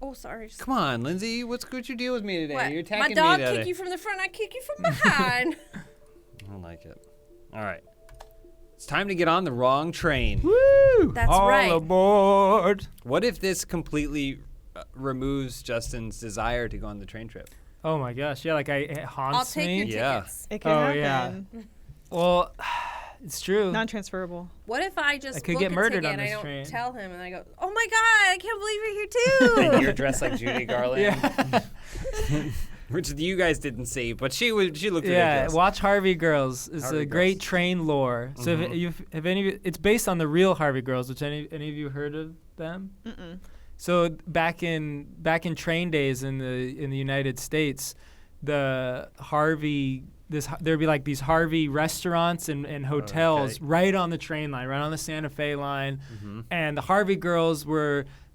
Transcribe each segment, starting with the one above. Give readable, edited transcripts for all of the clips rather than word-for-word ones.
Oh, sorry. Come on, Lindsay. What's your deal with me today? What? You're attacking me My dog today. kick you from the front, I kick you from behind. I don't like it. All right. It's time to get on the wrong train. Woo! That's All right. aboard. What if this completely removes Justin's desire to go on the train trip? Oh my gosh, yeah, like it haunts I'll take me. your Yeah. tickets. It could Oh, happen. yeah. Well, it's true. Non-transferable. What if I just I could book get a murdered ticket on and I this don't train. tell him and I go, oh my God, I can't believe you're here too. And you're dressed like Judy Garland. Yeah. Which you guys didn't see, but she looked Yeah, ridiculous. watch Harvey Girls. It's Harvey a great Girls. train lore. So if any of you, it's based on the real Harvey Girls. Which any of you heard of them? Mm-mm. So back in train days in the United States, there'd be like these Harvey restaurants and hotels right on the train line, right on the Santa Fe line, and the Harvey Girls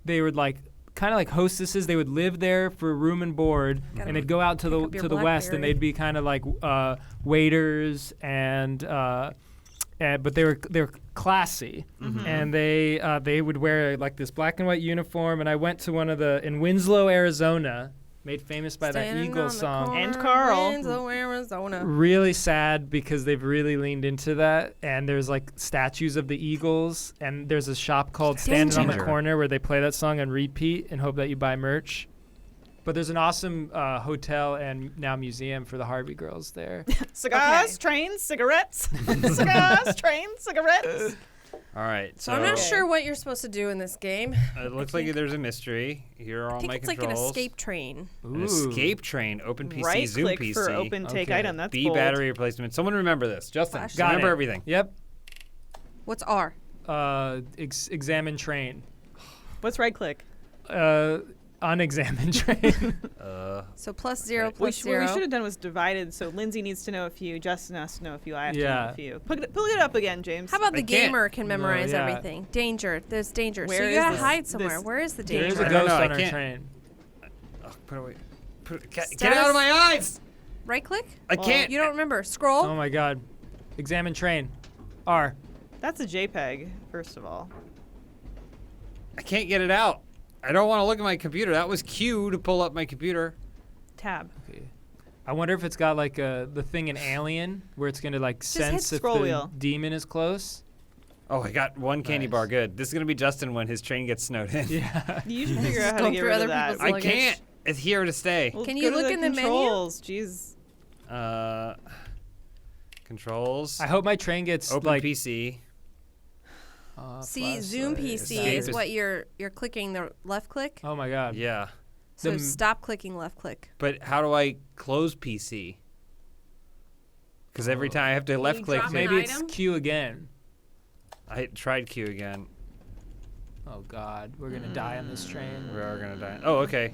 they would like kind of like hostesses. They would live there for room and board, and they'd go out to up the your west, and BlackBerry. they'd be kind of like waiters but they were classy, and they would wear like this black and white uniform. And I went to one of in Winslow, Arizona, made famous by that Standing on Eagles the song. corner And of Carl. Winslow, Arizona. Really sad because they've really leaned into that, and there's like statues of the Eagles, and there's a shop called Standing on the Danger. Corner where they play that song on repeat and hope that you buy merch. But there's an awesome hotel and now museum for the Harvey Girls there. Cigars, Okay. trains, cigarettes. Cigars, trains, cigarettes. All right. So I'm not sure what you're supposed to do in this game. It looks like there's a mystery. Here are I all think my it's like controls. an escape train. An escape train, open PC, Right Zoom click PC. for open take Okay. item. That's B bold. battery replacement. Someone remember this. Justin, Flash. Got remember it. everything. Yep. What's R? Examine train. What's right click? Unexamined train. So plus 0 Okay. plus What 0. we should have done was divided. So Lindsay needs to know a few. Justin has to know a few. I have to know Yeah. a few. Pull it up again, James. How about the I can't. gamer can memorize yeah. everything? Danger. There's danger. So Where you is gotta this- hide somewhere. this- Where is the There's danger? a I don't ghost know, I on our can't. train. Oh, put it away. Get out of my eyes! Right click? I can't. You don't remember. Scroll. Oh my God. Examine train. R. That's a JPEG, first of all. I can't get it out. I don't want to look at my computer. That was Q to pull up my computer. Tab. Okay. I wonder if it's got like the thing in Alien where it's gonna like hit sense if scroll the wheel. demon is close. Oh, I got one candy Nice. bar. Good. This is gonna be Justin when his train gets snowed in. Yeah. You should figure out how to Going get through rid other of that. people's I luggage. can't. It's here to stay. Well, Can go you to look the in the menu? controls. Jeez. Controls. I hope my train gets Open like PC. See, plus, Zoom PC is escape. what you're clicking the left click. Oh my God. Yeah. So the- stop clicking left click. But how do I close PC? Because every time I have to left click. drop to- an Maybe it's item? Q again. I tried Q again. Oh God, we're gonna die on this train. We are gonna die. Oh, okay.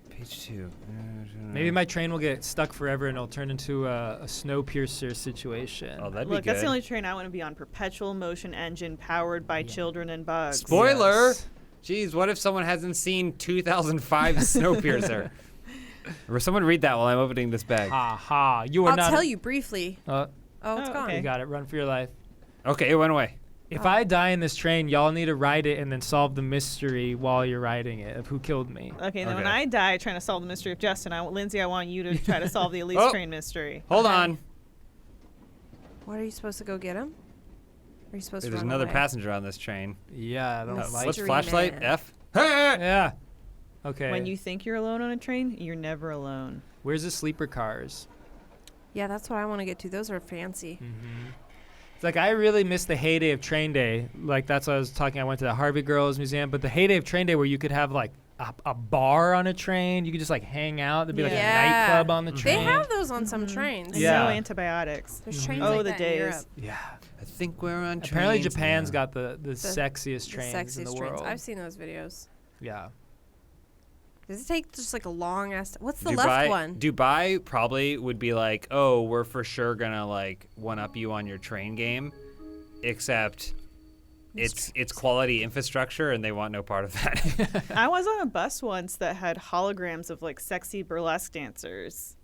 Page 2. Maybe my train will get stuck forever and it'll turn into a Snowpiercer situation. Oh, that'd Look, be good. that's the only train I want to be on. Perpetual motion engine powered by children and bugs. Spoiler! Yes. Jeez, what if someone hasn't seen 2005 Snowpiercer? Or someone read that while I'm opening this bag. Ha ha! You are I'll not. tell you briefly. Oh, Oh, it's Oh, gone. okay. you got it. Run for your life. Okay, it went away. If I die in this train, y'all need to ride it and then solve the mystery while you're riding it of who killed me. Okay, then when Okay. I die trying to solve the mystery of Justin, Lindsay, I want you to try to solve the Elise Oh. train mystery. Hold on. What are you supposed to go get him? Are you supposed to There's run another away? passenger on this train. Yeah, I don't like. What's Mystery flashlight? man. F? Yeah. Okay. When you think you're alone on a train, you're never alone. Where's the sleeper cars? Yeah, that's what I want to get to. Those are fancy. It's like I really miss the heyday of train day. Like that's what I was talking. I went to the Harvey Girls Museum, but the heyday of train day where you could have like a bar on a train, you could just like hang out. There'd be like a Yeah. nightclub on the They train. have those on some trains. And Yeah. no antibiotics. There's trains Oh, like the that in days. Europe. Yeah. I think we're on Apparently trains Japan's now. got the sexiest The trains sexiest in the trains. world. I've seen those videos. Yeah. Does it take just like a long ass? What's the Dubai, left one? Dubai probably would be like, oh, we're for sure gonna like one up you on your train game, except it's quality infrastructure and they want no part of that. I was on a bus once that had holograms of like sexy burlesque dancers.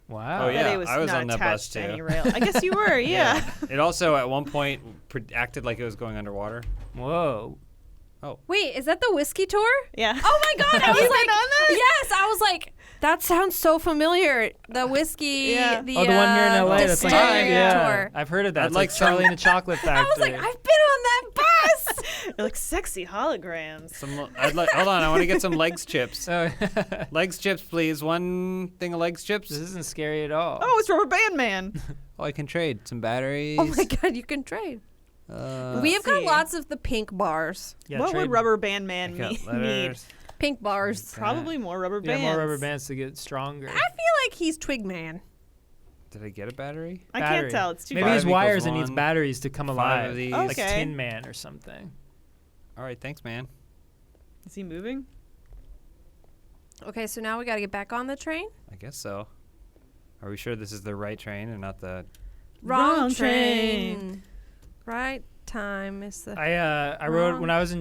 Wow. Oh, yeah. But it was I was not on that attached bus, to too. any rail. I guess you were, yeah. It also at one point acted like it was going underwater. Whoa. Wait, is that the whiskey tour? Yeah. Oh my god, I Have was you like, been on that? yes, I was like, that sounds so familiar. The whiskey, Yeah. The one here in LA. That's like, distillery yeah, tour. I've heard of that. I'd It's like like Charlie some- and the Chocolate Factory. I was like, I've been on that bus. They're like sexy holograms. Hold on, I want to get some legs chips. Oh, Legs chips, please. One thing of legs chips. this isn't scary at all. Oh, it's Rubber Band Man. Oh, I can trade some batteries. Oh my god, you can trade. We have got see. lots of the pink bars. Yeah, What trade- would Rubber Band Man I got need? letters. Pink bars. Probably more rubber Yeah, bands. more rubber bands to get stronger. I feel like he's Twigman. Did I get a battery? I Battery. can't tell. It's too Maybe dark. he's 5 wires equals and needs 1. batteries to come 5 alive. of these. Like Okay. Tin Man or something. All right, thanks, man. Is he moving? Okay, so now we got to get back on the train. I guess so. Are we sure this is the right train and not the? Wrong train. Right time is the. I rode Wrong. when I was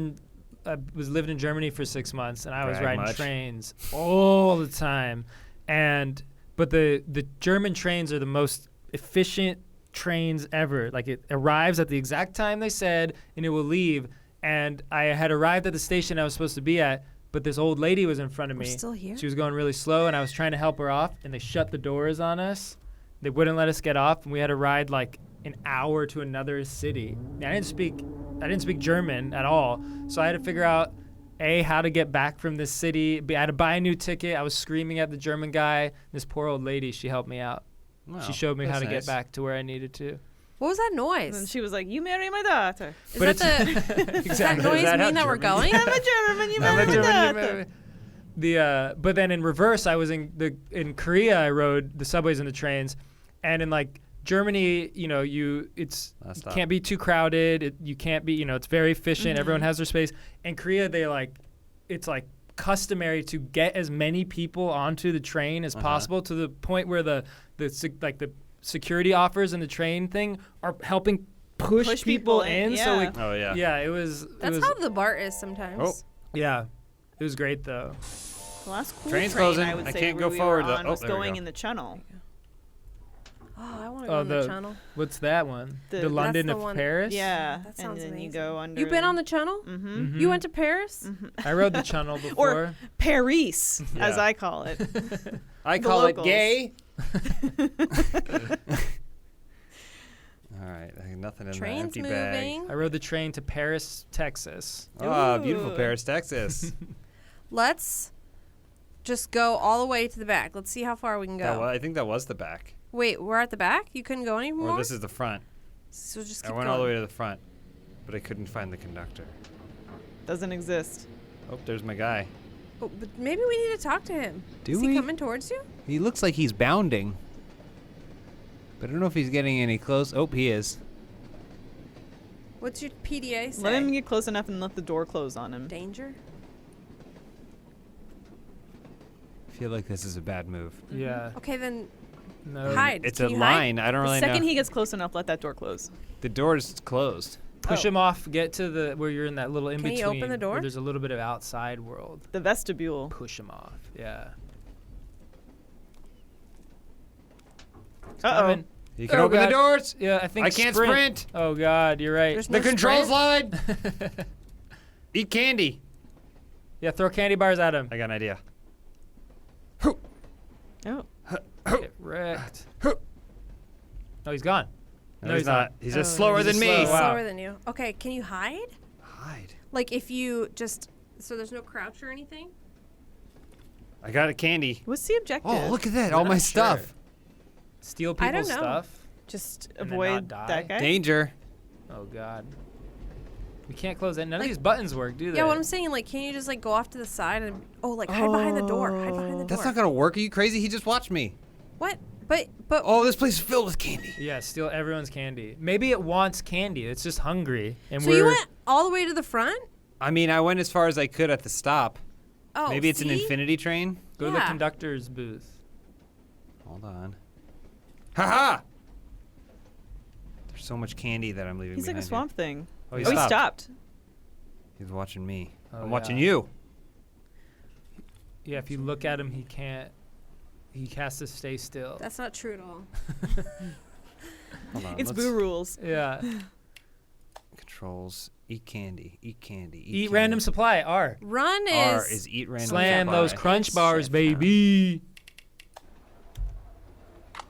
lived in Germany for 6 months, and I was Brag riding much. trains all the time. But the German trains are the most efficient trains ever. Like, it arrives at the exact time they said, and it will leave. And I had arrived at the station I was supposed to be at, but this old lady was in front of We're me. still here. She was going really slow, and I was trying to help her off, and they shut the doors on us. They wouldn't let us get off, and we had to ride like an hour to another city. Now, I didn't speak German at all, so I had to figure out how to get back from this city. I had to buy a new ticket. I was screaming at the German guy. This poor old lady, she helped me out. Wow, She showed me how that's to nice. get back to where I needed to. What was that And noise? she was like, "You marry my daughter." Is But that the? Does that noise Is that how mean that we're Germans- going? I'm a German. You I'm marry a my German, daughter. but then in reverse, I was in Korea. I rode the subways and the trains, and in like Germany, Last stop. can't be too crowded. You can't be, it's very efficient. Everyone has their space. In Korea, it's like customary to get as many people onto the train as possible, to the point where the security offers in the train thing are helping push people in. So yeah. Oh yeah. yeah, it was. That's how the BART is sometimes. Oh. Yeah, it was great though. The last cool Train's train closing. I would I say can't where go we forward, were though. on Oh, was there we going go. in the channel. Oh, I want to go Oh, on the channel. What's that one? The- The London the of one- Paris. Yeah, That and sounds then you amazing. go under. You've been on the channel? Mm-hmm. You went to Paris? I rode the channel before. Or Paris, as Yeah. I call it. I The call locals. it gay. All right, I have nothing in the Train's empty bag. moving. I rode the train to Paris, Texas. Ah, beautiful Ooh. Paris, Texas. Let's just go all the way to the back. Let's see how far we can go. I think that was the back. Wait, we're at the back? You couldn't go anymore? Or this is the front. So just I keep went going. all the way to the front, but I couldn't find the conductor. Doesn't exist. Oh, there's my guy. Oh, but maybe we need to talk to him. Do is we? he coming towards you? He looks like he's bounding. But I don't know if he's getting any close. Oh, he is. What's your PDA say? Let him get close enough and let the door close on him. Danger? I feel like this is a bad move. Yeah. Okay, then No. hide. It's Can a you hide? line. I don't The really second know. he gets close enough, let that door close. The door's closed. Push Oh. him off. Get to the where you're in that little in Can between. he open the door? Where there's a little bit of outside world. The vestibule. Push him off. Yeah. Uh-oh. Coming. You can Oh, open the God. doors. Yeah, I think I can't sprint. Oh God, you're right. There's The no control sprint? slide. Eat candy. Yeah, throw candy bars at him. I got an idea. Oh. Get wrecked. Oh, he's gone. No, he's not. He's just slower he's than just me. slow. He's Wow. slower than you. Okay, can you hide? Hide. Like if you just so there's no crouch or anything? I got a candy. What's the objective? Oh, look at that. All Not my sure. stuff. Steal I don't people's know. stuff. Just And then avoid not die? that guy. Danger. Oh God. We can't close that. None Like- of these buttons work, do they? Yeah, what I'm saying, like, can you just like go off to the side and hide behind the door? Hide behind the door. That's not going to work. Are you crazy? He just watched me. What? But Oh, this place is filled with candy. Yeah, steal everyone's candy. Maybe it wants candy. It's just hungry, and so we're. you went all the way to the front? I mean, I went as far as I could at the stop. Oh, Maybe it's an see? infinity train. Go to the Yeah. conductor's booth. Hold on. Ha! There's so much candy that I'm leaving He's like behind a swamp thing. here. Oh, he He stopped. stopped. He's watching me. Oh, I'm watching yeah. you. Yeah, if you look at him, he can't. He has to stay still. That's not true at all. Hold on. It's let's- Boo rules. Yeah. Controls. Eat candy. Eat candy. Eat candy. random supply. R. Run R is is eat random Slam supply. those crunch bars, Shift, baby.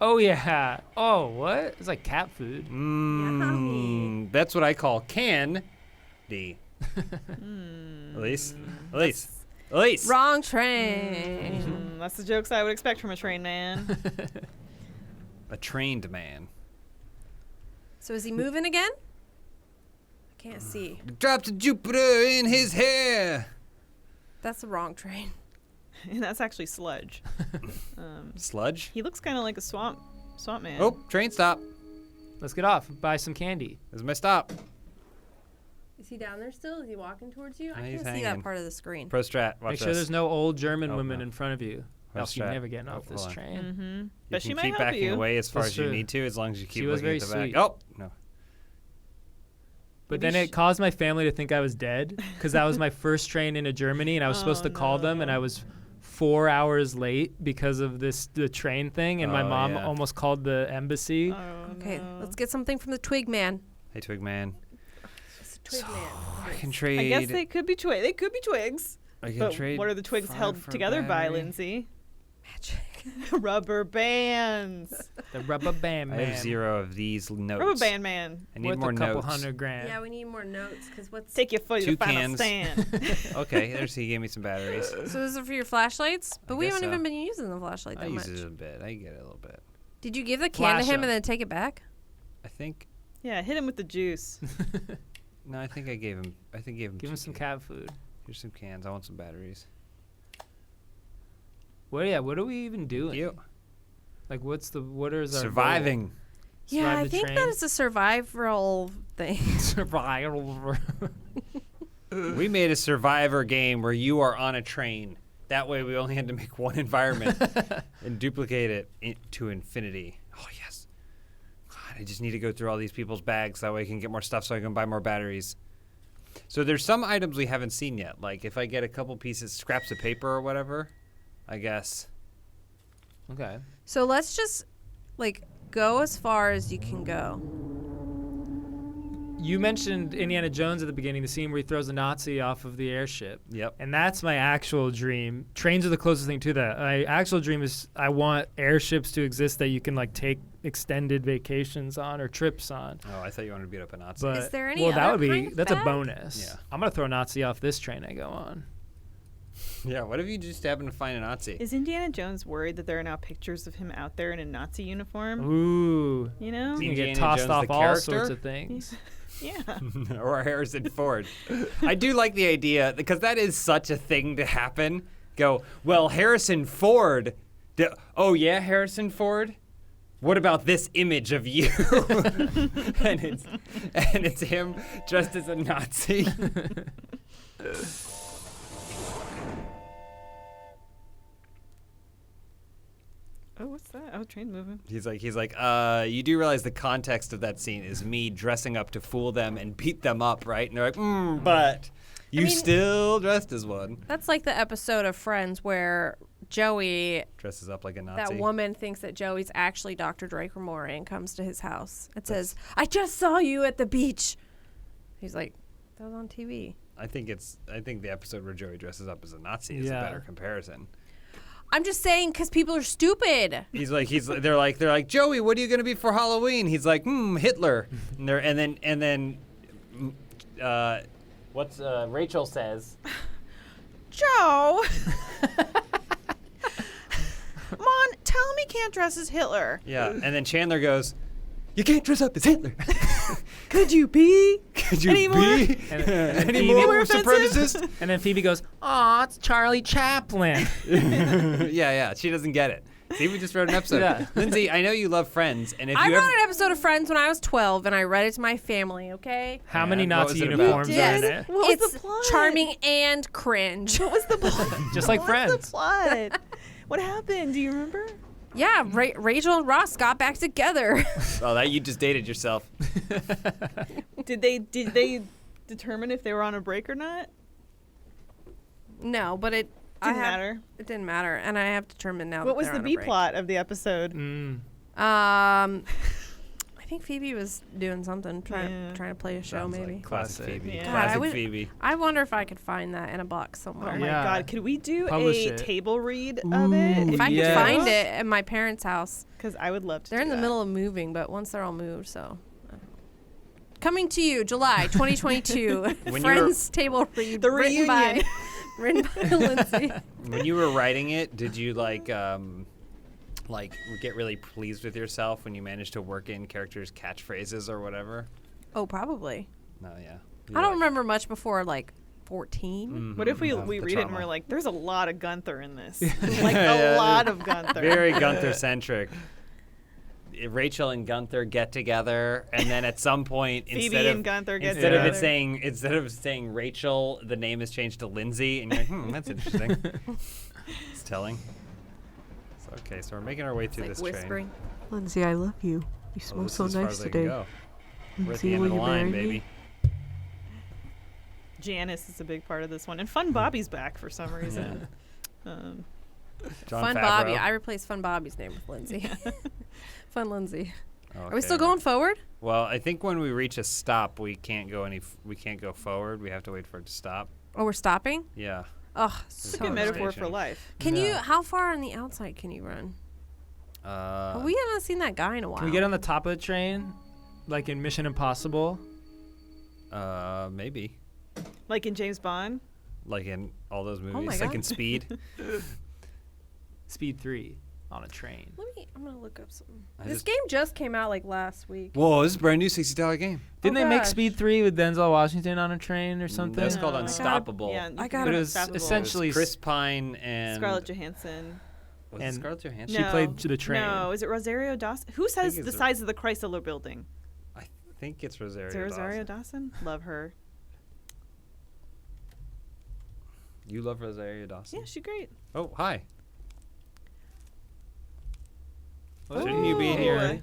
Oh yeah. Oh what? It's like cat food. Yummy. That's what I call candy. Elise. Wrong train. That's the jokes I would expect from a train man. A trained man. So is he moving again? I can't see. Dropped a Jupiter in his hair. That's the wrong train. And that's actually Sludge. Sludge? He looks kind of like a swamp man. Oh, train stop. Let's get off. Buy some candy. This is my stop. Is he down there still? Is he walking towards you? No, I he's can't see hanging. that part of the screen. Pro strat. Watch Make sure this. there's no old German Oh, women no. in front of you. Pro Else you're strat. never getting Oh, off this hold on. train. Mm-hmm. You But she can might keep help backing you. away as far That's as you true. need to, as long as you keep She was looking very at the back. sweet. Oh, no. But Maybe then it caused my family to think I was dead because that was my first train into Germany, and I was supposed to call them, and I was 4 hours late because of the train thing, and my Oh, mom yeah. almost called the embassy. Oh, Okay, no. let's get something from the Twig Man. Hey, Twig Man. It's a Twig Man. I can trade. I guess they could be They could be twigs. I can But trade what are the twigs fire held for a together by, battery. Lindsay? Magic. Rubber bands. The rubber band I man. have 0 of these notes. Rubber band man. I need Worth more a couple notes. $100,000. Yeah, we need more notes because what's. Take your foot to 2 the final cans. stand. Okay, there's he gave me some batteries. So is it for your flashlights? But we guess haven't so. even been using the flashlight I that much. use it a bit. I get it a little bit. Did you give the can Flash to him 'em. and then take it back? I think. Yeah, hit him with the juice. No, I think I gave him. Give him 2 some cans. cat food. Here's some cans. I want some batteries. What are we even doing? You Like what is our surviving. Yeah, Survive I the think train? that it's a survival thing. goal? Survival. We made a survivor game where you are on a train. That way, we only had to make one environment and duplicate it to infinity. Oh yes. God, I just need to go through all these people's bags. That way, I can get more stuff so I can buy more batteries. So there's some items we haven't seen yet. Like if I get a couple pieces, scraps of paper or whatever, I guess. Okay. So let's just go as far as you can go. You mentioned Indiana Jones at the beginning, the scene where he throws a Nazi off of the airship. Yep. And that's my actual dream. Trains are the closest thing to that. My actual dream is I want airships to exist that you can take extended vacations on or trips on. Oh, I thought you wanted to beat up a Nazi. But, Is there any well, that other would be kind of that's a bag? bonus. Yeah. I'm gonna throw a Nazi off this train I go on. Yeah. What if you just happen to find a Nazi? Is Indiana Jones worried that there are now pictures of him out there in a Nazi uniform? Ooh. You know? He's gonna Indiana get tossed Jones off the all character? sorts of things. Yeah. Or Harrison Ford. I do like the idea because that is such a thing to happen. Go, well, Harrison Ford. Oh, yeah, Harrison Ford? What about this image of you? and it's him dressed as a Nazi. Oh, what's that? Oh, train moving. He's like, you do realize the context of that scene is me dressing up to fool them and beat them up, right? And they're like, but you mean- still dressed as one. That's like the episode of Friends where Joey, Dresses up like a Nazi. that woman thinks that Joey's actually Dr. Draco Mori and comes to his house. It says, I just saw you at the beach. He's like, that was on TV. I think the episode where Joey dresses up as a Nazi is a Yeah. better comparison. I'm just saying because people are stupid. They're like, Joey, what are you gonna be for Halloween? He's like, Hitler. And then what's Rachel says? Joe! Mom, tell him he can't dress as Hitler. Yeah, and then Chandler goes, you can't dress up as Hitler. Could you be? Could you Any more? be And any Phoebe- more offensive? supremacist? And then Phoebe goes, "Aw, it's Charlie Chaplin." yeah, she doesn't get it. See, we just wrote an episode. Yeah. Lindsay, I know you love Friends, and if I you wrote ever an episode of Friends when I was 12 and I read it to my family, okay? How Yeah, many what Nazi was it about? uniforms You are in did? it? What was It's the plot? charming and cringe. What was the plot? Just like What Friends. was the plot? What happened? Do you remember? Yeah, Rachel and Ross got back together. oh, that you just dated yourself. Did they determine if they were on a break or not? No, but it Didn't matter. It didn't matter, and I have determined now. What that was they're the on a B break. plot of the episode? Mm. I I think Phoebe was doing something, trying to play a show, Sounds maybe. like classic Classic. Phoebe. Yeah. God, Classic Phoebe. I wonder if I could find that in a box Oh somewhere. my Yeah. God! Could we do Publish a it. table read of it? If I could Yes. find it at my parents' house. Because I would love to. They're do in the that. middle of moving, but once they're all moved, so. I don't know. Coming to you, July 2022. When you Friends table read. The written by Lindsay. When you were writing it, did you like get really pleased with yourself when you managed to work in characters' catchphrases or whatever? Oh, probably. No, yeah. I don't remember much before like 14. Mm-hmm. What if we The read it and trauma. we're like, there's a lot of Gunther in this. Yeah, Like yeah, a lot of Gunther. Very Gunther-centric. Rachel and Gunther get together, and then at some point, Phoebe instead and Gunther get instead of together. instead of saying Rachel, the name is changed to Lindsay, and you're like, that's interesting. It's telling. So, okay, so we're making our way It's through like this whispering. Lindsay, I love you. You train. Oh, smell this so is as far nice as I can today. go. We're at Lindsay, the end will of the you line, marry me? baby. Janice is a big part of this one, and Fun Bobby's back for some reason. John Fun Favreau. Bobby. I replaced Fun Bobby's name with Lindsay. Fun Lindsay. Are we Okay, still going forward? Well, I think when we reach a stop, we can't go we can't go forward. We have to wait for it to stop. Oh, we're stopping? Yeah. Oh, It's It's a so good metaphor station. for life. Can you? Yeah. How far on the outside can you run? We haven't seen that guy in a while. Can we get on the top of the train, like in Mission Impossible? Maybe. Like in James Bond. Like in all those movies, my like God. in Speed. Speed 3 on a train. I'm gonna look up something. I This just- game just came out like last week. Whoa, this is a brand new $60 game. Didn't Oh, they make gosh. Speed 3 with Denzel Washington on a train or something? That's called No. Unstoppable. Yeah, you I can gotta- But go it was Unstoppable. essentially Chris Pine and Scarlett Johansson. Was and it Scarlett Johansson? She played the train. No, is it Rosario Dawson? Who says it's the size of the Chrysler building? I think it's Rosario. Is it Rosario Dawson. Dawson? Love her. You love Rosario Dawson. Yeah, she's great. Oh, hi. Oh. Shouldn't you be Ooh. here?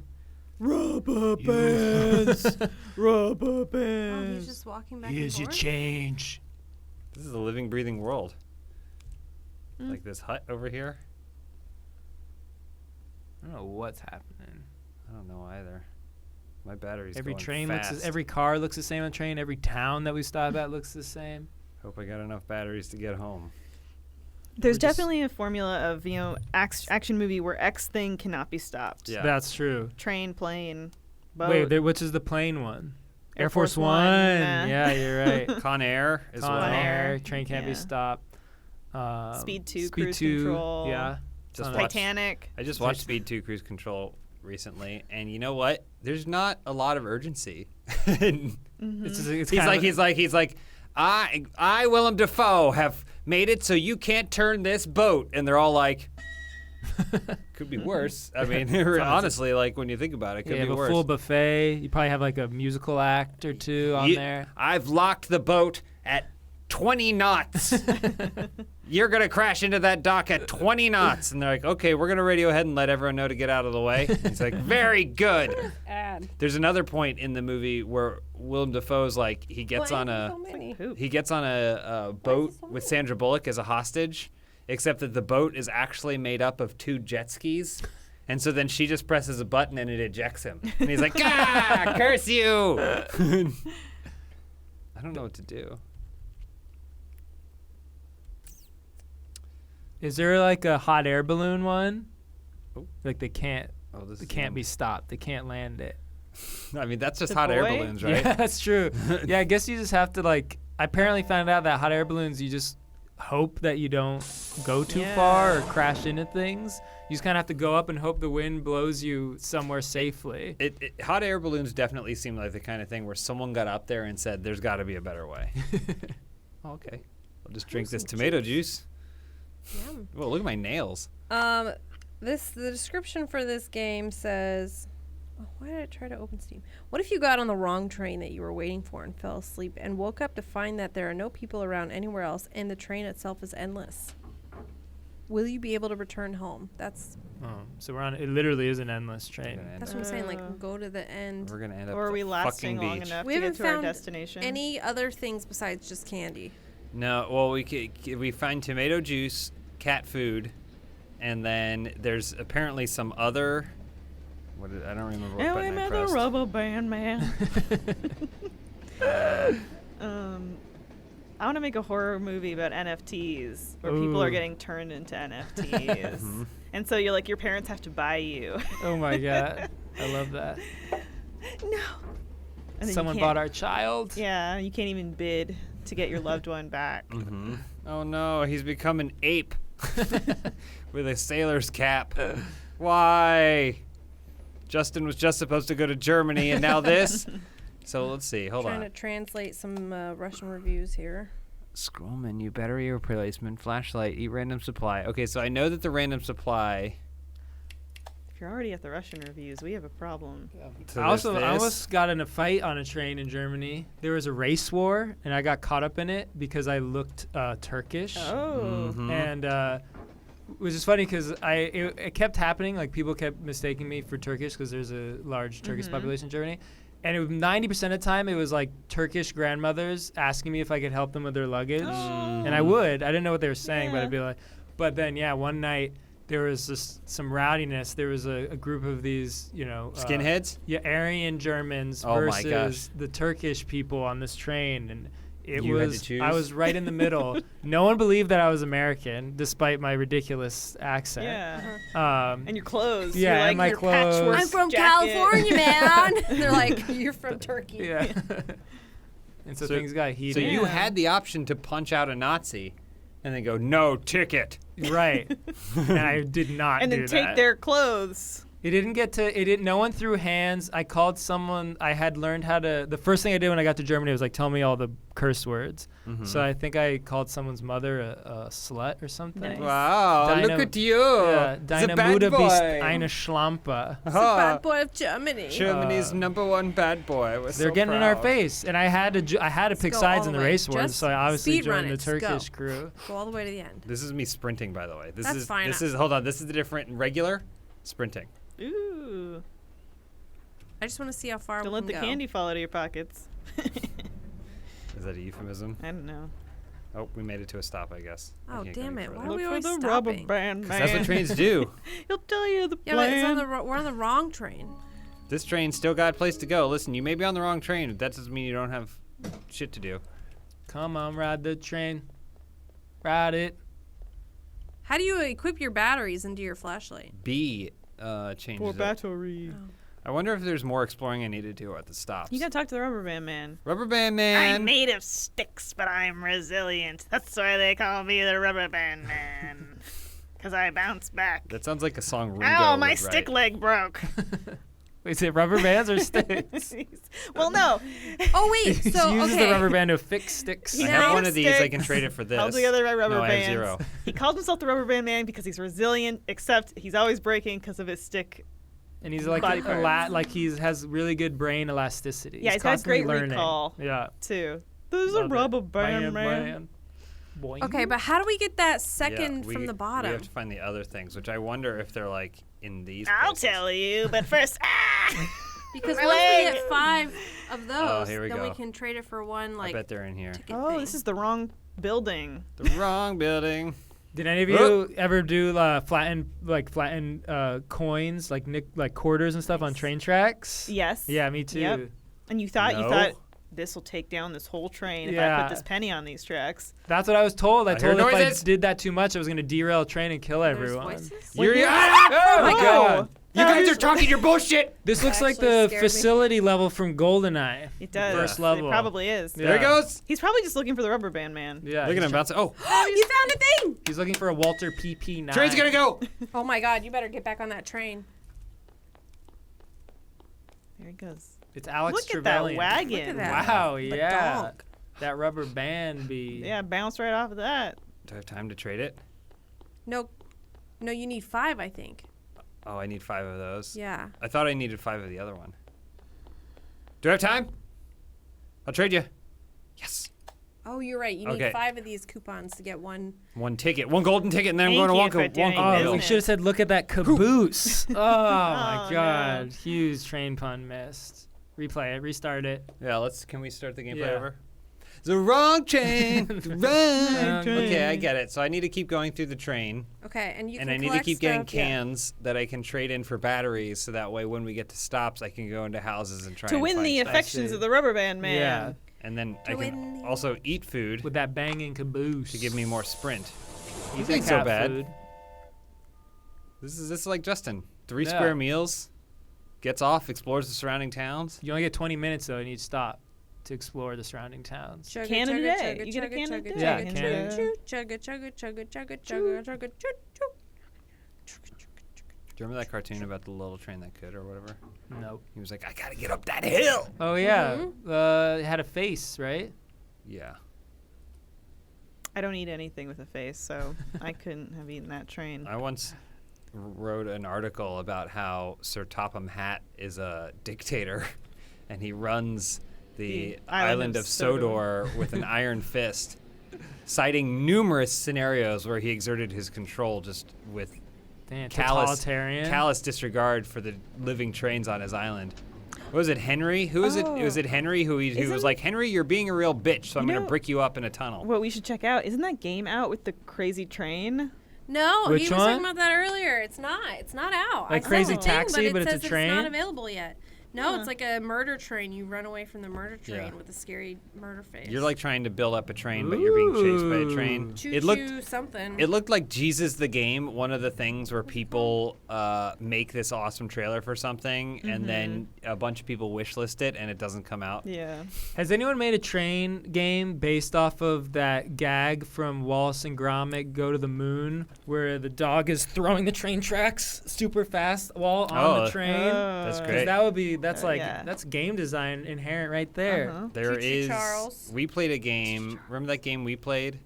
Rubber bands. Rubber Oh, bands. he's just walking back and forth. change. This is a living, breathing world. Mm. Like this hut over here. I don't know what's happening. I don't know either. My battery's Every going train fast. looks, every car looks the same on the train. Every town that we stop at looks the same. Hope I got enough batteries to get home. There's We're just- definitely a formula of, action movie where X thing cannot be stopped. Yeah. That's true. Train, plane, boat. Wait, which is the plane one? Air Air Force Force One. One, nah. Yeah, you're right. Con Air as Con well. Air, train can't be Yeah. stopped. Speed 2, Speed Cruise 2, Control. Yeah. Just Ton- watch- Titanic. I just watched Speed 2 Cruise Control recently, and you know what? There's not a lot of urgency. It's, it's He's kind of like, I, Willem Dafoe, have made it so you can't turn this boat. And they're all like, could be worse. I mean, honestly, like when you think about it, could you have be a worse. full buffet. You probably have like a musical act or two on there. I've locked the boat at 20 knots. You're going to crash into that dock at 20 knots. And they're like, okay, we're going to radio ahead and let everyone know to get out of the way. He's like, very good. Ad. There's another point in the movie where Willem Dafoe's like, he gets on a Poop. he gets on a boat so with Sandra Bullock as a hostage, except that the boat is actually made up of 2 jet skis. And so then she just presses a button and it ejects him. And he's like, ah, curse you. I don't know what to do. Is there like a hot air balloon one? Oh. Like they can't This They is can't them. be stopped. They can't land it. I mean, that's just The hot air boy? balloons, right? Yeah, that's true. Yeah, I guess you just have to like. I apparently found out that hot air balloons, you just hope that you don't go too far or crash into things. You just kind of have to go up and hope the wind blows you somewhere safely. Hot air balloons definitely seem like the kind of thing where someone got up there and said, there's got to be a better way. Okay. I'll just drink this tomato juice. Yum. Whoa, look at my nails. The description for this game says, oh, why did I try to open Steam? What if you got on the wrong train that you were waiting for and fell asleep and woke up to find that there are no people around anywhere else and the train itself is endless? Will you be able to return home? That's So we're on. It literally is an endless train. what I'm saying. Like, go to the end. We're going to end up Or are at we the lasting fucking long beach. enough We to get haven't to our found destination? Any other things besides just candy? No, well, we find tomato juice, cat food, and then there's apparently some other I don't remember what And button we I met the pressed. rubber band man. I want to make a horror movie about NFTs where people are Ooh. getting turned into NFTs. Mhm. And so you're like, your parents have to buy you. Oh my god, I love that. No. And then you Someone can't- bought our child. Yeah, you can't even bid to get your loved one back. Mhm. Oh no, he's become an ape with a sailor's cap. Why? Justin was just supposed to go to Germany, and now this. So let's see. Hold Trying on. to translate some Russian reviews here. Scroll menu, battery replacement, flashlight, eat random supply. Okay, so I know that the random supply. If you're already at the Russian reviews, we have a problem. to I this. almost got in a fight on a train in Germany. There was a race war, and I got caught up in it because I looked Turkish. Oh. Mhm. And which is funny because it kept happening. Like people kept mistaking me for Turkish because there's a large Turkish population in Germany. And it was 90% of the time it was like Turkish grandmothers asking me if I could help them with their luggage, and I would. I didn't know what they were saying, but I'd be like. But then one night there was just some rowdiness. There was a group of these, Skinheads? Aryan Germans Oh my versus the Turkish people on this train, and You had to choose? I was right in the middle. No one believed that I was American, despite my ridiculous accent. Yeah. And your clothes. Yeah, You're like and my your clothes. patchwork I'm from jacket. California, man. They're like, you're from Turkey. Yeah. And so things got So heated. you Yeah. had the option to punch out a Nazi and then go, no ticket. Right. And I did not And do then take that. their clothes. It didn't no one threw hands. I called someone. I had learned how to. The first thing I did when I got to Germany was like tell me all the curse words. Mhm. So I think I called someone's mother a slut or something. Nice. Wow, Deine- look at you. Yeah, The Deine bad Mutter bist boy. eine Schlampe. It's the bad boy of Germany. Germany's #1 bad boy. We're They're so getting in our proud. face, and I had to pick go sides all in the the way. race wars. Just So I obviously speed run joined the it. Go. Turkish crew. Go all the way to the end. This is me sprinting, by the way. This That's is fine. hold on. This is the different regular sprinting. Ooh. I just want to see how far Don't we let the can go. candy fall out of your pockets. Is that a euphemism? I don't know. Oh, we made it to a stop, I guess. I Oh, can't go damn any it. further. Why are Look we for always the stopping? rubber band 'Cause man. that's what trains do. He'll tell you the Yeah, but it's plan. we're on the wrong train. This train still got a place to go. Listen, you may be on the wrong train, but that doesn't mean you don't have shit to do. Come on, ride the train. Ride it. How do you equip your batteries into your flashlight? B changes For it. battery. I wonder if there's more exploring I need to do at the stops. You gotta talk to the rubber band man. Rubber Band Man. I'm made of sticks, but I'm resilient. That's why they call me the rubber band man. Because I bounce back. That sounds like a song Ringo Ow, my would stick write. leg broke. Is it rubber bands or sticks? Well, no. Oh wait, He so uses okay. the rubber band to fix sticks. I Yeah. have Made one of of these. I can sticks. trade it for this. Held together by rubber no, I have bands. 0. He calls himself the rubber band man because he's resilient, except he's always breaking because of his stick. And he's like Body parts. has really good brain elasticity. Yeah, he's got constantly great learning. recall. Yeah. Too. There's Love a it. rubber band man. Boing. Okay, but how do we get that Yeah, second from the We bottom? have to find the other things, which I wonder if they're like in these. I'll places. tell you, but first, Because My once we leg. get 5 of those, here we then go. we can trade it for one I like bet they're in here. ticket Oh, thing. this is the wrong building. The wrong building. Did any of you ever do flatten coins like quarters and stuff on train tracks? Yes. Yeah, me too. Yep. And you thought No. this will take down this whole train if I Yeah. put this penny on these tracks. That's what I was told. I I hear told if I noises. did that too much, I was going to derail a train and kill There's everyone. voices? You're, you- oh my Oh. god! You That guys is- are talking your bullshit. This looks like actually the scared me. facility level from GoldenEye. It does. First level. It probably is. Yeah. There he goes. He's probably just looking for the rubber band man. Yeah. Look at he's him bouncing. Oh, You found a thing! He's looking for a Walter PP9. train's gonna go. Oh my god, you better get back on that train. There he goes. It's Alex Look at Trevelyan. that wagon. Look at that. Wow, The yeah. donk. That rubber band be. Yeah, bounce right off of that. Do I have time to trade it? No, you need 5, I think. Oh, I need 5 of those. Yeah. I thought I needed 5 of the other one. Do I have time? I'll trade you. Yes. Oh, you're right. You Okay. need 5 of these coupons to get one. One ticket, one golden ticket, and then Thank I'm you going for to doing Oh, Wonka. we business. should have said, look at that caboose. Oh, my Oh, God. no. Huge train pun missed. Replay it. Restart it. Yeah, can we start the gameplay Yeah. over? The wrong train. The wrong train. Okay, I get it. So I need to keep going through the train. Okay, and you And can I need to collect keep getting stuff. Yeah. cans that I can trade in for batteries, so that way when we get to stops, I can go into houses and try To and win find the stuff. affections of the rubber band man. Yeah. And then To I win can the- also eat food With that banging caboose. to give me more sprint. Eat This that ain't so cat bad. food. This is like Justin. 3 Yeah. square meals, gets off, explores the surrounding towns. You only get 20 minutes though, and you stop to explore the surrounding towns. Chugga, Can of the chugga, day. chugga, You get a chugga, can of the chugga, day. Yeah, chugga, can of chugga, the chugga, chugga, chugga, chugga, chugga, chugga, chugga. Do you remember that cartoon about the little train that could or whatever? Nope. He was like, I gotta get up that hill. Oh yeah, it had a face, right? Yeah. I don't eat anything with a face, so I couldn't have eaten that train. I once wrote an article about how Sir Topham Hatt is a dictator and he runs the island of Sodor with an iron fist, citing numerous scenarios where he exerted his control just with Damn, callous totalitarian. disregard for the living trains on his island. What was it, Henry? Who was it? Was it Henry who was Isn't- like, Henry, you're being a real bitch, so I'm You going to know- brick you up in a tunnel. What we should check out, isn't that game out with the crazy train? No, Which he was one? talking about that earlier. It's not. It's not out. Like I saw Crazy the thing, Taxi, but it it's a says train? It's not available yet. No, Huh. it's like a murder train. You run away from the murder train Yeah. with a scary murder face. You're like trying to build up a train, but you're being chased by a train. choo It looked choo something. It looked like Jesus the Game, one of the things where people make this awesome trailer for something, and then a bunch of people wishlist it, and it doesn't come out. Yeah. Has anyone made a train game based off of that gag from Wallace and Gromit Go to the Moon, where the dog is throwing the train tracks super fast while on Oh, the train? That's 'Cause great. that's like yeah. that's game design inherent right there. Uh-huh. There Choo-choo, is. Charles. We played a game. Remember that game we played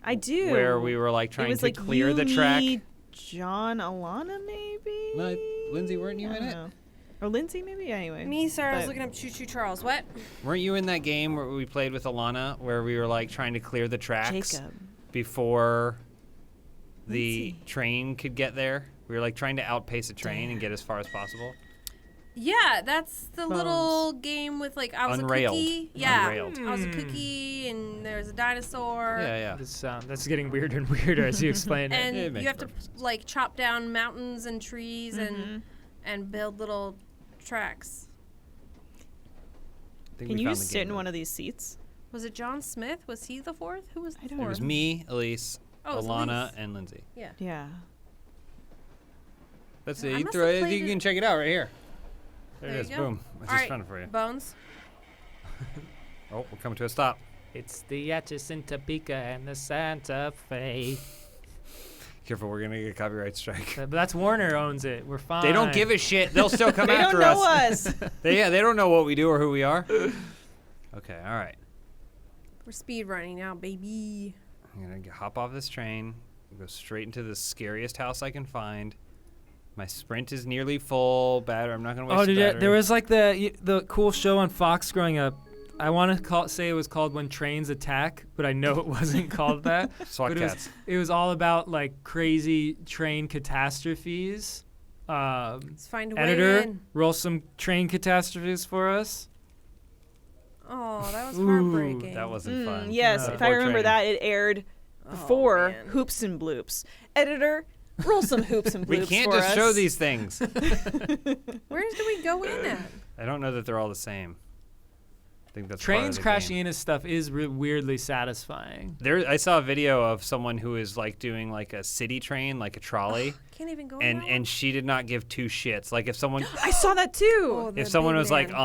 I do. where we were like it trying was to like clear you, the track? me, John, Alana, maybe? No, Lindsay, weren't you I in don't it? know. Or Lindsay, maybe? Anyway. Me, sorry, I was But- looking up Choo Choo Charles. What? Weren't you in that game where we played with Alana, where we were like trying to clear the tracks Jacob. before the Lindsay. train could get there? We were like trying to outpace a train and get as far as possible. Yeah, that's the little game with like I was Unrailed. a cookie. Yeah, Unrailed. I was a cookie, and there's a dinosaur. Yeah, yeah. That's getting weirder and weirder as you explain it. And It makes you have to perfect sense. like chop down mountains and trees and build little tracks. I think Can we you found just the sit game in one of these seats? Was it John Smith? Was he the fourth? Who was the I don't It fourth? was me, Elise, Oh, it was Alana, Elise. and Lindsay. Yeah. Yeah. That's I it. You must throw have it. played You it- can check it out right here. There There it is. you go. Boom. I All just right, found it for you. Bones. Oh, we're coming to a stop. It's the Atchison, Topeka, and the Santa Fe. Careful, we're gonna get a copyright strike. But that's Warner owns it. We're fine. They don't give a shit. They'll still come They after don't know us. us. They don't know what we do or who we are. Okay, all right. We're speed running now, baby. I'm gonna hop off this train, go straight into the scariest house I can find. My sprint is nearly full. Battery. I'm not gonna waste. Oh, did battery. there was like the cool show on Fox growing up. I want to say it was called When Trains Attack, but I know it wasn't called that. SWAT But cats. it was all about like crazy train catastrophes. Let's find a way Editor, in. roll some train catastrophes for us. Oh, that was Ooh, heartbreaking. That wasn't fun. Yes, No. if I Poor remember train. that, it aired Oh, before man. Hoops and Bloops. Editor, roll some Hoops and Bloops We can't for just us. show these things. Where do we go in at? I don't know that they're all the same. I think that's part Trains of the crashing game. into stuff is weirdly satisfying. There, I saw a video of someone who is like doing like a city train, like a trolley, Can't even go in that and she did not give two shits. Like if someone I saw that too. Oh, the if someone big was like man.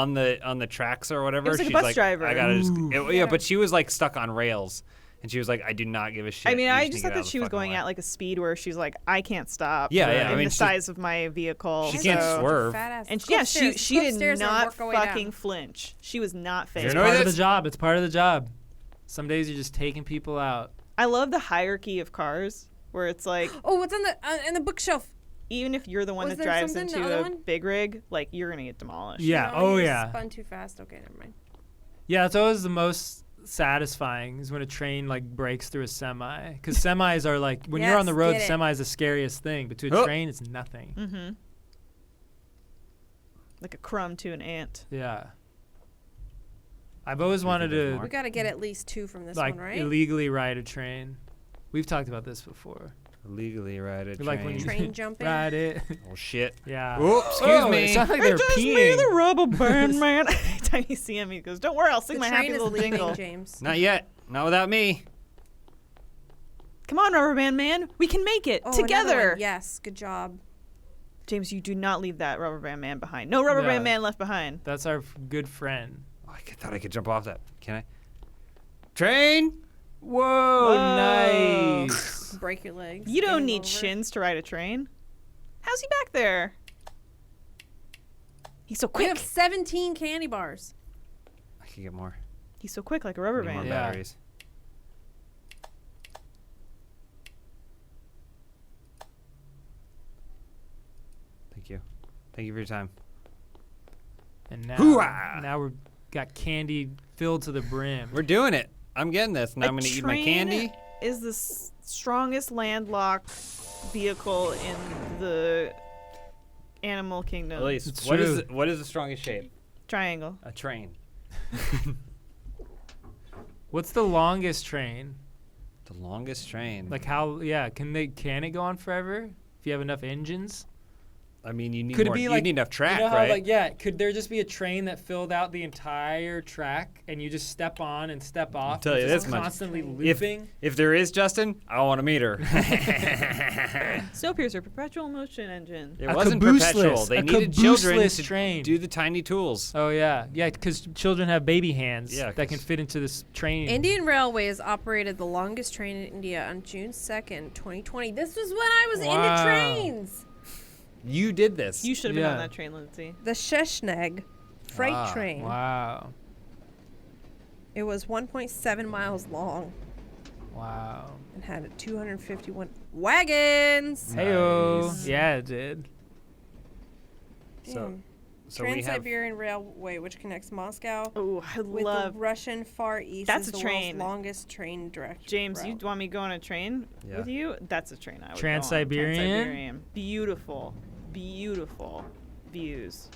on the tracks or whatever, was like a she's bus like, driver. I gotta just, Ooh. yeah, but she was like stuck on rails, and she was like, I do not give a shit. I mean, You I need just to thought get out that of she the was fucking going way." at like a speed where she's like, I can't stop. Yeah, yeah, I In mean, the she- size of my vehicle. She so. can't swerve. Fat ass. And Go yeah, upstairs. she Go did upstairs and not work our way fucking down. flinch. She was not You phased. know Part of that's- the job. It's part of the job. Some days you're just taking people out. I love the hierarchy of cars where it's like, Oh, what's on the in the bookshelf? even if you're the one Was that there drives something, the into other a one? big rig, like you're gonna get demolished. Yeah. No, Oh you just yeah. Spun too fast. Okay, never mind. Yeah. It's always the most satisfying is when a train like breaks through a semi, because semis are like when you're on the Yes, road, get it. semi is the scariest thing, but to a Oh. train it's nothing. Mm-hmm. Like a crumb to an ant. Yeah. I've always wanted there's to more? We got to get at least 2 from this like one, right? illegally ride a train. We've talked about this before. Legally ride a train. Like when you Train jumping. ride it. Oh shit. Yeah. Oh, excuse me. It sounds like they're It's just me, peeing. the rubber band man. Every time you see him, he goes, "Don't worry, I'll sing The my train happy is little leaving, jingle." James. Not yet. Not without me. Come on, rubber band man, we can make it Oh, another together. one. Yes, good job. James, you do not leave that rubber band man behind. No rubber Yeah. band man left behind. That's our good friend. Oh, thought I could jump off that. Can I? Train. Whoa, Whoa. nice. Break your legs. You don't game need over. shins to ride a train. How's he back there? He's so We quick. have 17 candy bars. I can get more. He's so quick, like a rubber Need more band. Yeah. batteries. Thank you. Thank you for your time. And now, Hoo-ah! now we're got candy filled to the brim. We're doing it. I'm getting this. Now A I'm going to eat my train candy. Is the strongest landlocked vehicle in the animal kingdom. At least. It's What true. what is the strongest shape? Triangle. A train. What's the longest train? The longest train. Like how? Yeah, can it go on forever if you have enough engines? I mean, you need Could it more. be you like- need enough track, you know how, right? like, yeah, could there just be a train that filled out the entire track and you just step on and step off? tell and you just this much. constantly If- looping. If there is, Justin, I want to meet her. Snowpiercer, perpetual motion engine. It A wasn't cabooseless- perpetual. They a needed children cabooseless to train. do the tiny tools. Oh yeah, because children have baby hands Yeah, that can 'cause- fit into this train. Indian Railways operated the longest train in India on June 2nd, 2020. This was when I was Wow. into trains. You did this. You should have been on Yeah. that train, Lindsay. The Sheshnag freight Ah, train. Wow, It was 1.7 miles long wow. and had 251 wagons. Heyo, Nice. yeah, it did. So, Damn. so we have. Trans-Siberian Railway, which connects Moscow Oh, I with love the Russian Far East, That's is a the train. world's longest train direct James. route. You want me to go on a train Yeah. with you? That's a train I would go on. Trans-Siberian? Trans-Siberian. Beautiful, beautiful views.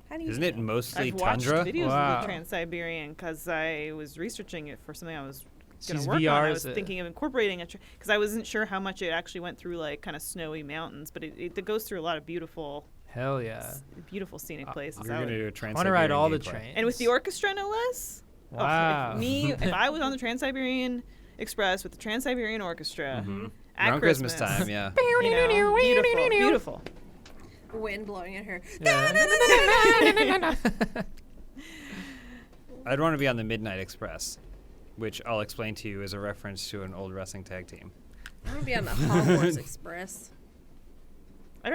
How do you Isn't do it that? mostly I've watched tundra? videos Wow. of the Trans-Siberian because I was researching it for something I was going She's to work on. I VRs was it. thinking of incorporating it because I wasn't sure how much it actually went through like kind of snowy mountains, but it goes through a lot of beautiful, Hell yeah. beautiful scenic places. We're I going to would- do a I trans. want to ride all the trains. and with the orchestra, no less. Oh, Wow. if I was on the Trans-Siberian Express with the Trans-Siberian Orchestra at Around Christmas time, yeah. you know, beautiful, beautiful. Wind blowing at her. Yeah. I'd want to be on the Midnight Express, which I'll explain to you is a reference to an old wrestling tag team. I want to be on the Hogwarts Express. I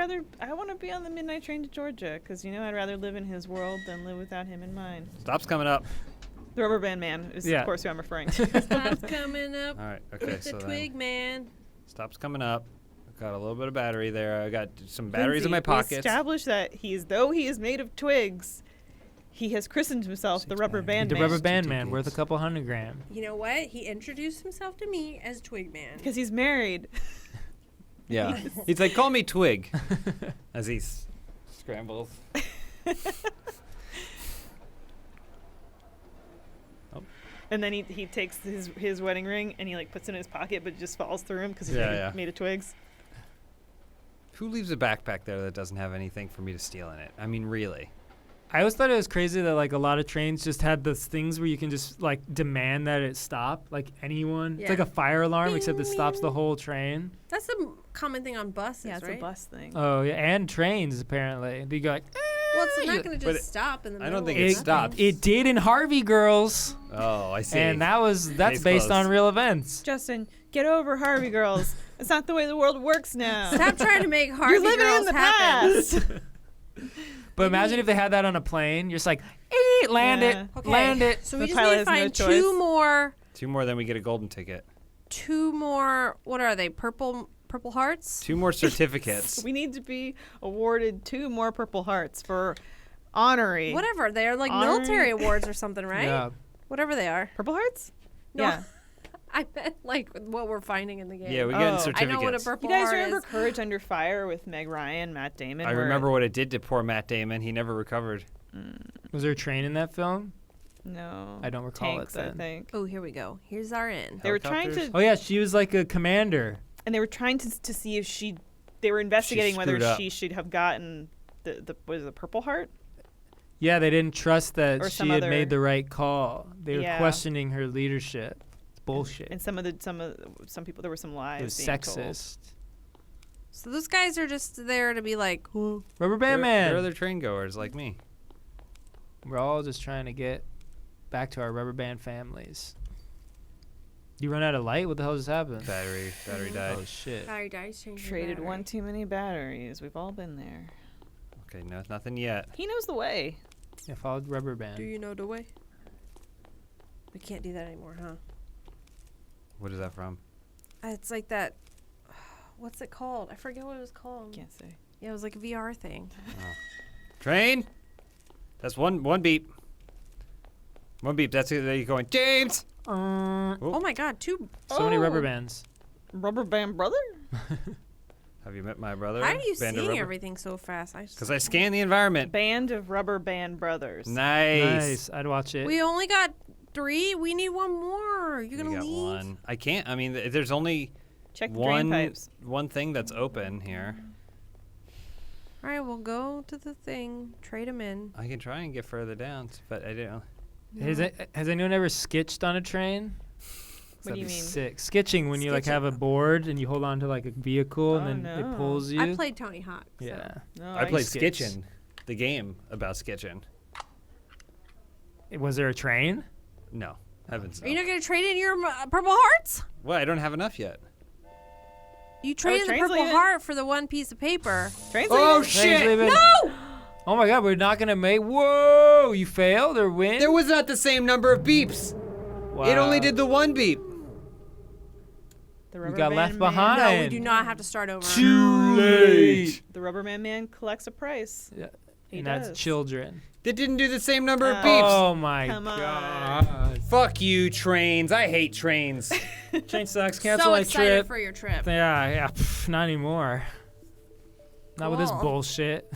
want to be on the midnight train to Georgia because I'd rather live in his world than live without him in mine. Stop's coming up. The Rubber Band Man is Yeah. of course who I'm referring to. Stop's coming up All right. Okay. with the So twig then, man. stop's coming up. I've got a little bit of battery there. I got some batteries in my Lindsay, we pockets. established that though he is made of twigs, he has christened himself the Six Rubber batteries. Band The Man rubber band man tickets. worth a couple $100. You know what? He introduced himself to me as Twig Man. because he's married. Yeah. He's like, call me Twig, as he scrambles. And then he takes his wedding ring and he like puts it in his pocket, but it just falls through him because he's Yeah, made of twigs. Who leaves a backpack there that doesn't have anything for me to steal in it? I mean, really? I always thought it was crazy that like a lot of trains just had those things where you can just like demand that it stop, like anyone. It's like Yeah. a fire alarm, Bing, except it stops the bing. whole train. That's a common thing on buses, Yeah, it's right? a bus thing. Oh yeah, and trains apparently. You go like, Well, it's "Eh," not going to But just stop in the I middle don't think of it nothing. stops. It did in Harvey Girls, Oh, I see. and that's Case based on closed. real events. Justin, get over Harvey Girls. It's not the way the world works now. Stop trying to make Harvey You're living Girls in the happen. past. But imagine if they had that on a plane. You're just like, "Eh, land Yeah. it, Okay, land it." So we The just pilot need to has no find choice. Two more, then we get a golden ticket. two more. What are they? Purple hearts. Two more certificates. We need to be awarded 2 more Purple Hearts for honoring. Whatever they are, like Honoring- military awards or something, right? Yeah. Whatever they are. Purple Hearts? No, Yeah. I meant like what we're finding in the game. Yeah, we get Oh. in I know I certificates. know what a purple You guys heart remember is. Courage Under Fire with Meg Ryan, Matt Damon? I where- remember what it did to poor Matt Damon. He never recovered. Was there a train in that film? No. I don't recall Tanks, it then. I think. Oh, here we go. Here's our in. They were trying Helicopters? to, Oh yeah, she was like a commander. and they were trying to see if they were investigating whether screwed up. she should have gotten what is it, the Purple Heart? Yeah, they didn't trust that Or she some had other- made the right call. They were Yeah. questioning her leadership. It's bullshit. And some people, there were some lies. It was being told. sexist. So those guys are just there to be like, Rubber They're, band man. they're other train goers like me. We're all just trying to get back to our rubber band families. You run out of light? What the hell just happened? Battery died. Oh shit. battery dies, change your Traded battery." one too many batteries. We've all been there. Okay, no, nothing yet. He knows the way. Yeah, followed rubber band. Do you know the way? We can't do that anymore, huh? What is that from? It's like that. What's it called? I forget what it was called. Can't say. Yeah, it was like a VR thing. Train. That's one beep. One beep. That's it. There you going, James. Oh my God, two. So many rubber Oh. bands. Rubber band brother? Have you met my brother? How are you Band of seeing rubber? everything so fast? Because I scan the environment. Band of rubber band brothers. Nice. I'd watch it. We only got 3. We need one more. You're We gonna got leave? one. I can't. I mean, there's only Check the drain one pipes. one thing that's open here. All right, we'll go to the thing. Trade them in. I can try and get further down, but I don't. Has anyone ever skitched on a train? What do you That'd be mean? sick. Skitching when you like Skitching. have a board and you hold on to like a vehicle Oh, and then no. it pulls you. I played Tony Hawk. So. Yeah. No, I played skits. Skitchin', the game about Skitchin'. Was there a train? No, heavens Are you no. not gonna trade in your Purple Hearts? Well, I don't have enough yet. You traded the train's Purple leaving? Heart for the one piece of paper. Train's Oh leaving. Train's shit! leaving. No! Oh my god, we're not gonna make. Whoa! You failed or win? There was not the same number of beeps. Wow. It only did the one beep. The We rubber got band left man- behind. No, we do not have to start over. Too late. The rubber man collects a price. Yeah. He And does. that's children. That didn't do the same number of beeps. Oh my Come on. god. Fuck you, trains. I hate trains. Train sucks. Cancel So my excited trip. for your trip. Yeah. Not anymore. Not with this Cool. bullshit.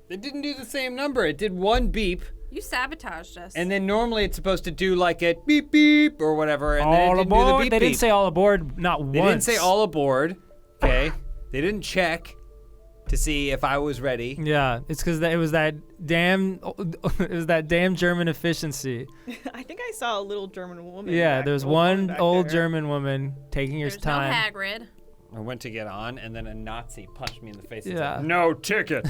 It didn't do the same number. It did one beep, You sabotaged us. and then normally it's supposed to do like a beep beep or whatever, and then it All didn't do the aboard. beep They didn't beep. say all aboard. Not They once. didn't say all aboard. Okay. They didn't check to see if I was ready. Yeah, it's because it was that damn. It was that damn German efficiency. I think I saw a little German woman. Yeah, back- there's old woman one back old there. German woman taking her There's time. no Hagrid. I went to get on, and then a Nazi punched me in the face. And Yeah. said, no ticket.